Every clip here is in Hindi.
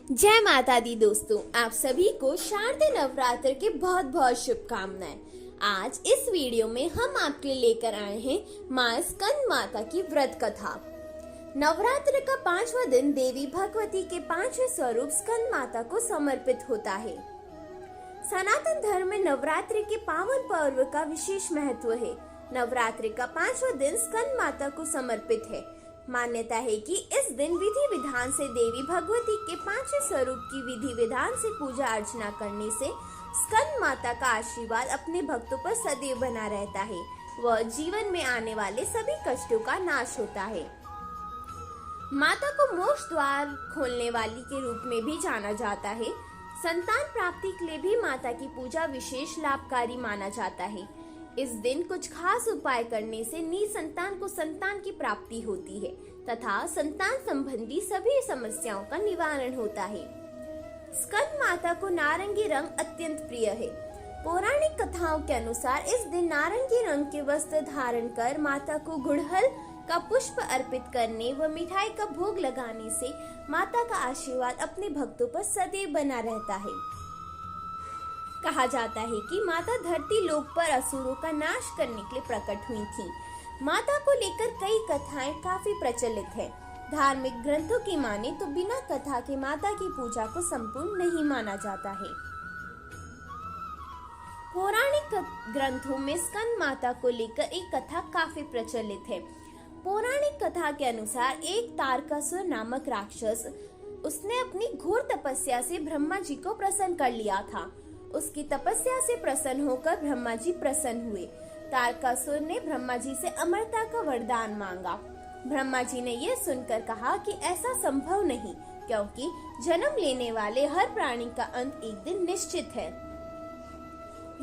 जय माता दी दोस्तों, आप सभी को शारदीय नवरात्र के बहुत बहुत शुभकामनाएं। आज इस वीडियो में हम आपके लिए लेकर आए हैं मां स्कंद माता की व्रत कथा। नवरात्र का 5वां दिन देवी भगवती के 5वें स्वरूप स्कंद माता को समर्पित होता है। सनातन धर्म में नवरात्रि के पावन पर्व का विशेष महत्व है। नवरात्रि का 5वां दिन स्कंद माता को समर्पित है। मान्यता है कि इस दिन विधि विधान से देवी भगवती के 5वें स्वरूप की विधि विधान से पूजा अर्चना करने से स्कंद माता का आशीर्वाद अपने भक्तों पर सदैव बना रहता है। वह जीवन में आने वाले सभी कष्टों का नाश होता है। माता को मोक्ष द्वार खोलने वाली के रूप में भी जाना जाता है। संतान प्राप्ति के लिए भी माता की पूजा विशेष लाभकारी माना जाता है। इस दिन कुछ खास उपाय करने से निसंतान को संतान की प्राप्ति होती है तथा संतान संबंधी सभी समस्याओं का निवारण होता है। स्कंद माता को नारंगी रंग अत्यंत प्रिय है। पौराणिक कथाओं के अनुसार इस दिन नारंगी रंग के वस्त्र धारण कर माता को गुड़हल का पुष्प अर्पित करने व मिठाई का भोग लगाने से माता का आशीर्वाद अपने भक्तों पर सदैव बना रहता है। कहा जाता है कि माता धरती लोक पर असुरों का नाश करने के लिए प्रकट हुई थी। माता को लेकर कई कथाएं काफी प्रचलित है। धार्मिक ग्रंथों की माने तो बिना कथा के माता की पूजा को संपूर्ण नहीं माना जाता है। पौराणिक ग्रंथों में स्कंद माता को लेकर एक कथा काफी प्रचलित है। पौराणिक कथा के अनुसार एक तारकासुर नामक राक्षस, उसने अपनी घोर तपस्या से ब्रह्मा जी को प्रसन्न कर लिया था। उसकी तपस्या से प्रसन्न होकर ब्रह्मा जी प्रसन्न हुए। तारकासुर ने ब्रह्मा जी से अमरता का वरदान मांगा। ब्रह्मा जी ने यह सुनकर कहा कि ऐसा संभव नहीं, क्योंकि जन्म लेने वाले हर प्राणी का अंत एक दिन निश्चित है।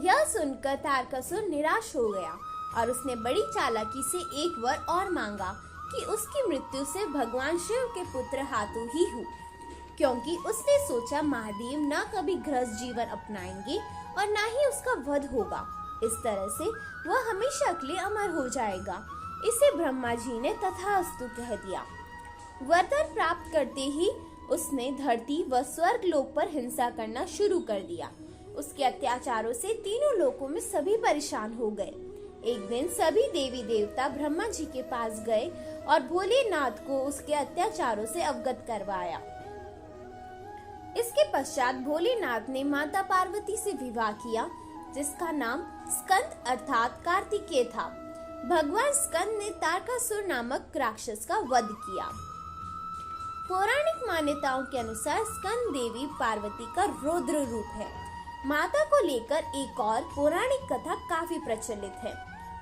यह सुनकर तारकासुर निराश हो गया और उसने बड़ी चालाकी से एक वर और मांगा कि उसकी मृत्यु से भगवान शिव के पुत्र हाथों ही हो, क्योंकि उसने सोचा महादेव न कभी गृहस्थ जीवन अपनाएंगे और न ही उसका वध होगा। इस तरह से वह हमेशा के लिए अमर हो जाएगा। इसे ब्रह्मा जी ने तथास्तु कह दिया। वरदान प्राप्त करते ही उसने धरती व स्वर्ग लोक पर हिंसा करना शुरू कर दिया। उसके अत्याचारों से तीनों लोकों में सभी परेशान हो गए। एक दिन सभी देवी देवता ब्रह्मा जी के पास गए और भोलेनाथ को उसके अत्याचारों से अवगत करवाया। इसके पश्चात भोलेनाथ ने माता पार्वती से विवाह किया, जिसका नाम स्कंद अर्थात कार्तिकेय था। भगवान स्कंद ने तारकासुर नामक राक्षस का वध किया। पौराणिक मान्यताओं के अनुसार स्कंद देवी पार्वती का रौद्र रूप है। माता को लेकर एक और पौराणिक कथा काफी प्रचलित है।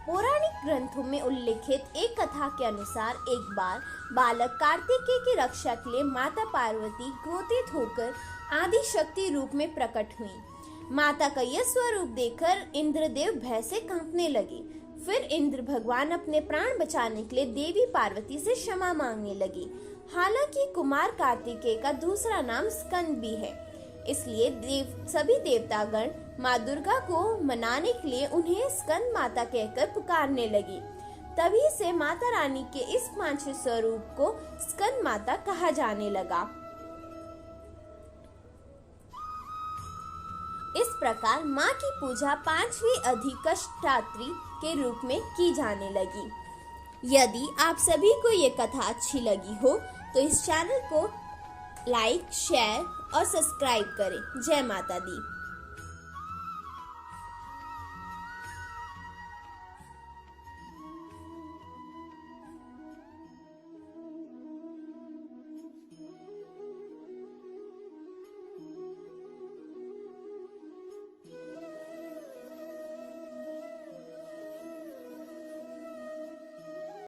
पौराणिक ग्रंथों में उल्लेखित एक कथा के अनुसार एक बार बालक कार्तिकेय की रक्षा के लिए माता पार्वती क्रोधित होकर आदि शक्ति रूप में प्रकट हुई। माता का यह स्वरूप देखकर इंद्रदेव भय से कांपने लगे। फिर इंद्र भगवान अपने प्राण बचाने के लिए देवी पार्वती से क्षमा मांगने लगी। हालांकि कुमार कार्तिकेय का दूसरा नाम स्कंद भी है, इसलिए सभी देवतागण माँ दुर्गा को मनाने के लिए उन्हें स्कंद माता कहकर पुकारने लगी। तभी से माता रानी के इस 5वें स्वरूप को स्कंद माता कहा जाने लगा। इस प्रकार माँ की पूजा 5वीं अधिष्ठात्री के रूप में की जाने लगी। यदि आप सभी को ये कथा अच्छी लगी हो तो इस चैनल को लाइक, शेयर और सब्सक्राइब करें। जय माता दी।